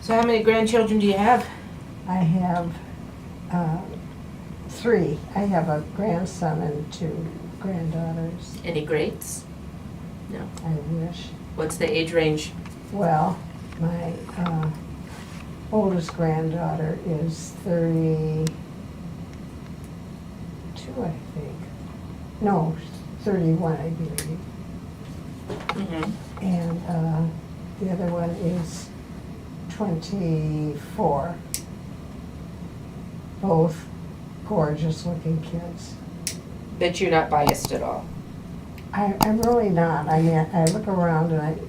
So how many grandchildren do you have? I have 3. I have a grandson and 2 granddaughters. Any greats? No. I wish. What's the age range? Well, my oldest granddaughter is 32, I think. No, 31, I believe. Mm-hmm. And the other one is 24. Both gorgeous-looking kids. Bet you're not biased at all. I'm really not. I mean, I look around and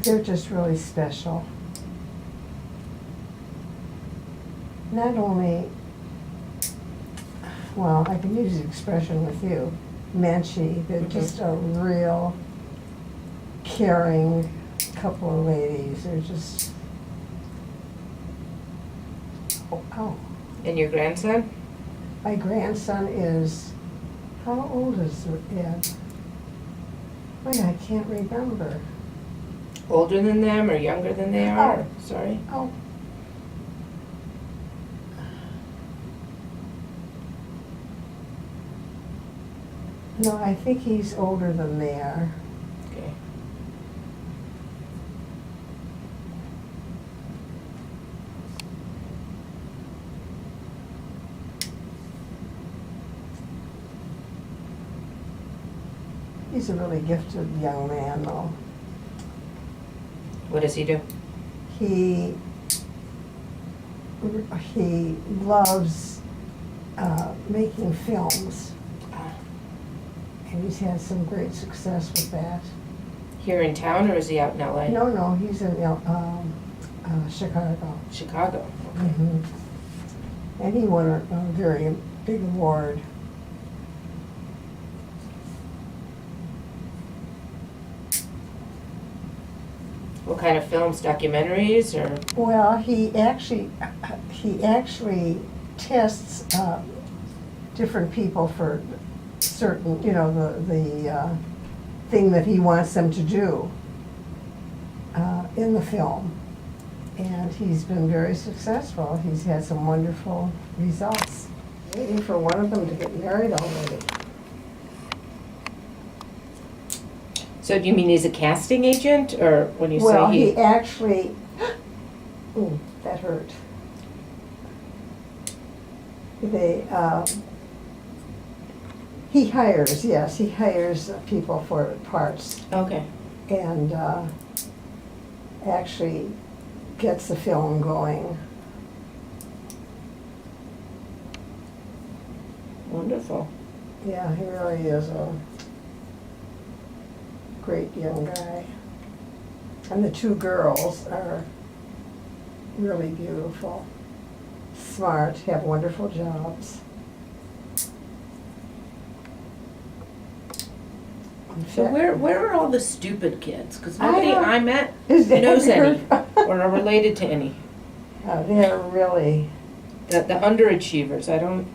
they're just really special. Not only, well, I can use the expression with you, menschy, they're just a real caring couple of ladies. They're just, oh. And your grandson? My grandson is, how old is Ed? Wait, I can't remember. Older than them or younger than they are? Sorry. Oh. No, I think he's older than they are. Okay. He's a really gifted young man, though. What does he do? He loves making films, and he's had some great success with that. Here in town or is he out in LA? No, he's in Chicago. Chicago. Okay. Mhm. And he won a very big award. What kind of films? Documentaries or? Well, he actually tests different people for certain, the thing that he wants them to do in the film. And he's been very successful. He's had some wonderful results. Waiting for one of them to get married already. So do you mean he's a casting agent or when you Well, say he actually, ooh, that hurt. He hires people for parts Okay. and actually gets the film going. Wonderful. Yeah, he really is a great young guy. And the 2 girls are really beautiful, smart, have wonderful jobs. So where are all the stupid kids? Because I nobody don't- I met Is that knows any weird? or are related to any. They're really, The underachievers. I don't.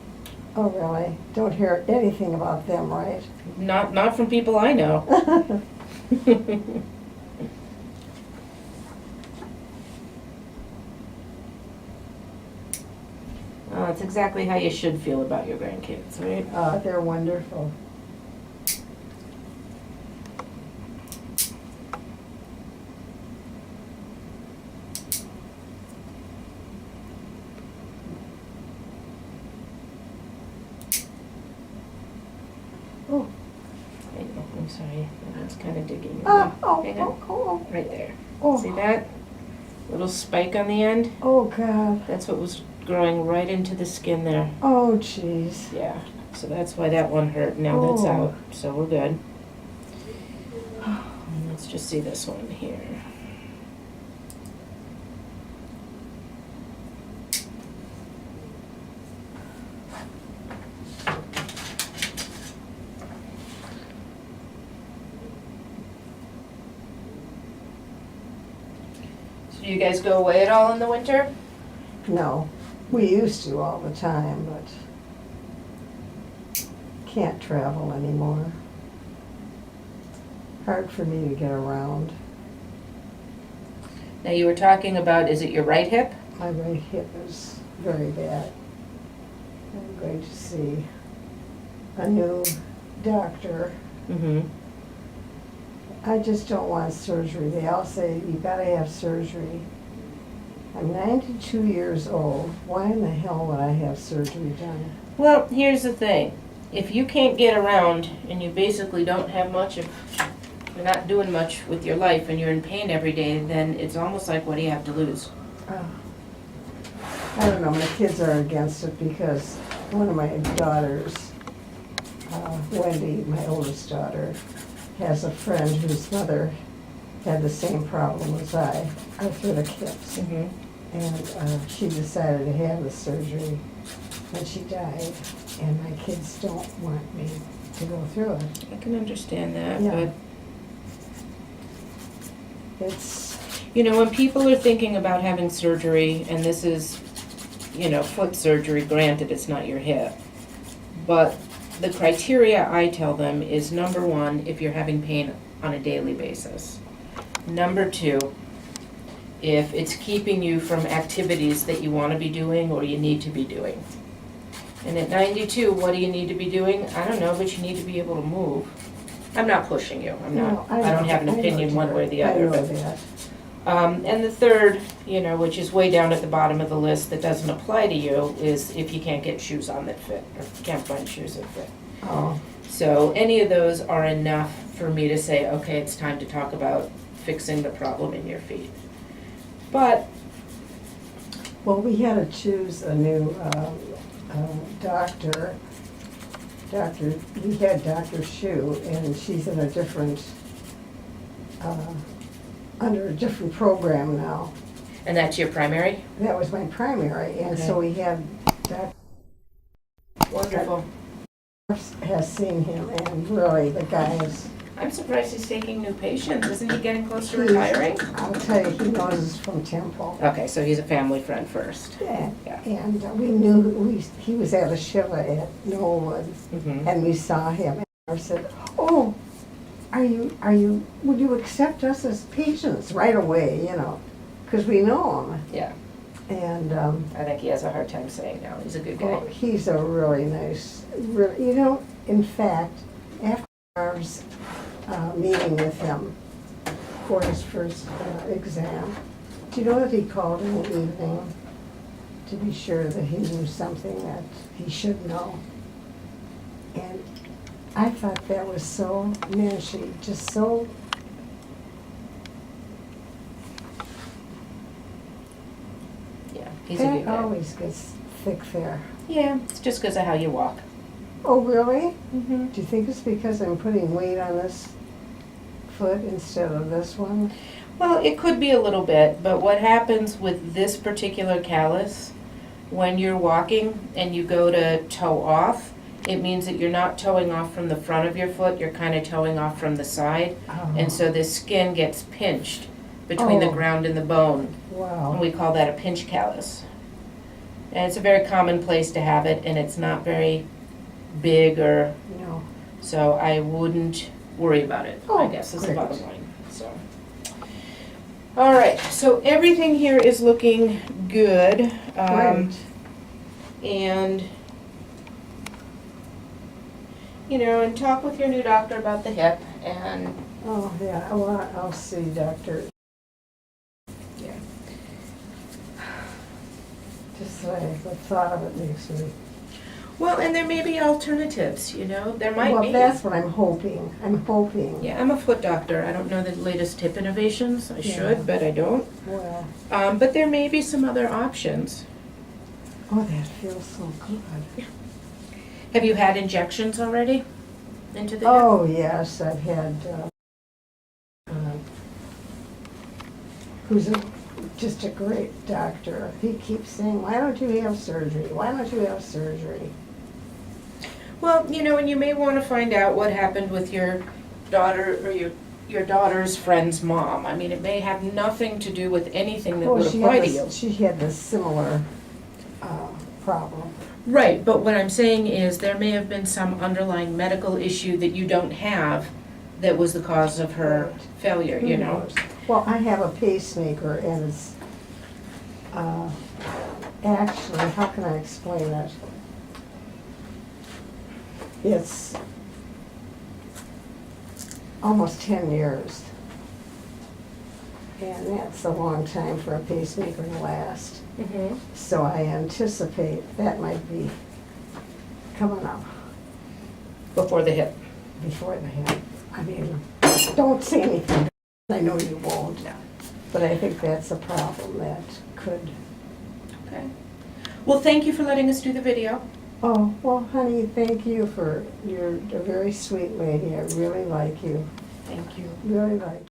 oh really, don't hear anything about them, right? Not from people I know. Well, that's exactly how you should feel about your grandkids, right? They're wonderful. Oh, I'm sorry. That's kind of digging. oh, Hang on. oh, Right there. oh, See that? Little spike on the end? oh, God. That's what was growing right into the skin there. Oh, jeez. Yeah. So that's why that one hurt. Now that's Oh. out. So we're good. And let's just see this one here. Do you guys go away at all in the winter? No, we used to all the time, but can't travel anymore. Hard for me to get around. Now, you were talking about, is it your right hip? My right hip is very bad. I'm going to see a new doctor. Mm-hmm. I just don't want surgery. They all say, you gotta have surgery. I'm 92 years old. Why in the hell would I have surgery done? Well, here's the thing. If you can't get around and you basically don't have much of, you're not doing much with your life and you're in pain every day, then it's almost like, what do you have to lose? I don't know, my kids are against it because one of my daughters, Wendy, my oldest daughter, has a friend whose mother had the same problem as I, arthritic hips. Mm-hmm. And she decided to have the surgery, and she died. And my kids don't want me to go through it. I can understand that, Yeah. but It's, you know, when people are thinking about having surgery, and this is, you know, foot surgery, granted it's not your hip, but the criteria I tell them is, number one, if you're having pain on a daily basis. Number two, if it's keeping you from activities that you want to be doing or you need to be doing. And at 92, what do you need to be doing? I don't know, but you need to be able to move. I'm not pushing you. I'm not. no, I don't have an I know, opinion one way or the I other. know But that. and the third, you know, which is way down at the bottom of the list that doesn't apply to you, is if you can't get shoes on that fit, or can't find shoes that fit. Oh, So any of those are enough for me to say, okay, it's time to talk about fixing the problem in your feet. But, well, we had to choose a new doctor. We had Dr. Shu, and she's in a different, under a different program now. and that's your primary? That was my primary, and so Okay. we had, Dr. Wonderful. has seen him, and really, the guy is, I'm surprised he's taking new patients. Isn't he getting close to He's- retiring? I'll tell you, he knows us from Temple. Okay, so he's a family friend first. Yeah, Yeah. and we knew, he was at a Shiva at Knollwood, Mm-hmm. and we saw him, and I said, oh, would you accept us as patients right away, you know, because we know him. Yeah, And, I think he has a hard time saying no. He's a good guy. well, he's a really nice, you know, in fact, after our meeting with him for his first exam, do you know that he called in the evening to be sure that he knew something that he should know? And I thought that was so manly, just so, Yeah, he's a good that guy. always gets thick there. Yeah, it's just because of how you walk. Oh, really? Mm-hmm. Do you think it's because I'm putting weight on this foot instead of this one? Well, it could be a little bit, but what happens with this particular callus, when you're walking and you go to toe off, it means that you're not toeing off from the front of your foot, you're kind of toeing off from the side. Oh, And so the skin gets pinched between the Oh. ground and the bone. And wow. we call that a pinch callus. And it's a very common place to have it, and it's not very big or, No. so I wouldn't worry about it, I Oh, guess is the great. bottom line, so. All right, so everything here is looking good. Great. And, you know, and talk with your new doctor about the hip, and, Oh, yeah, well, I'll see Dr. yeah. Just the thought of it makes me. Well, and there may be alternatives, you know, there might be. Well, that's what I'm hoping. I'm hoping. Yeah, I'm a foot doctor. I don't know the latest hip innovations. I Yeah. should, but I don't. Well, But there may be some other options. oh, that feels so good. Have you had injections already into the hip? Oh, yes, I've had, who's just a great doctor. He keeps saying, why don't you have surgery? Why don't you have surgery? Well, you know, and you may want to find out what happened with your daughter or your daughter's friend's mom. I mean, it may have nothing to do with anything that would apply to you. She had this similar problem. Right, but what I'm saying is there may have been some underlying medical issue that you don't have that was the cause of her Right. failure, you Who know? knows? Well, I have a pacemaker and it's, actually, how can I explain it? It's almost 10 years. And that's a long time for a pacemaker to last. Mhm. So I anticipate that might be coming up Before the hip. before the hip. I mean, don't say anything. I know you won't. No. But I think that's a problem that could. Okay. Well, thank you for letting us do the video. Oh, well, honey, thank you you're a very sweet lady. I really like you. Thank you. Really like you.